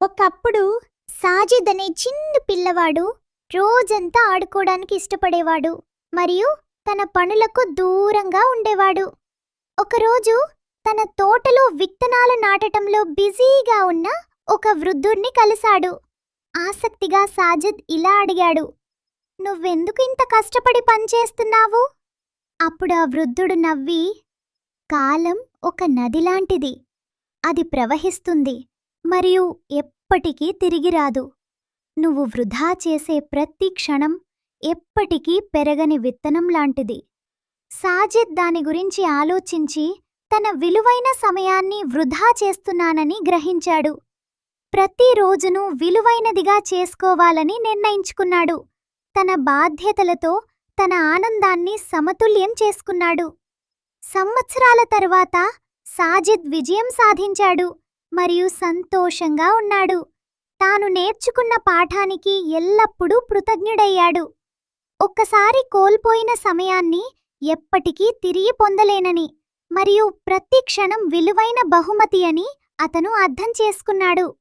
ఒకప్పుడు సాజిద్ అనే చిన్న పిల్లవాడు రోజంతా ఆడుకోవడానికి ఇష్టపడేవాడు మరియు తన పనులకు దూరంగా ఉండేవాడు. ఒకరోజు తన తోటలో విత్తనాలు నాటటంలో బిజీగా ఉన్న ఒక వృద్ధుణ్ణి కలిశాడు. ఆసక్తిగా సాజిద్ ఇలా అడిగాడు, "నువ్వెందుకు ఇంత కష్టపడి పనిచేస్తున్నావు?" అప్పుడు ఆ వృద్ధుడు నవ్వి, "కాలం ఒక నదిలాంటిది. అది ప్రవహిస్తుంది మరియు ఎప్పటికీ తిరిగి రాదు. నువ్వు వృధా చేసే ప్రతి క్షణం ఎప్పటికీ పెరగని విత్తనం లాంటిది." సాజిద్ దాని గురించి ఆలోచించి తన విలువైన సమయాన్ని వృధా చేస్తున్నానని గ్రహించాడు. ప్రతి రోజును విలువైనదిగా చేసుకోవాలని నిర్ణయించుకున్నాడు. తన బాధ్యతలతో తన ఆనందాన్ని సమతుల్యం చేసుకున్నాడు. సంవత్సరాల తరువాత సాజిద్ విజయం సాధించాడు మరియు సంతోషంగా ఉన్నాడు. తాను నేర్చుకున్న పాఠానికి ఎల్లప్పుడూ కృతజ్ఞుడయ్యాడు. ఒక్కసారి కోల్పోయిన సమయాన్ని ఎప్పటికీ తిరిగి పొందలేనని మరియు ప్రతి క్షణం విలువైన బహుమతి అని అతను అర్థం చేసుకున్నాడు.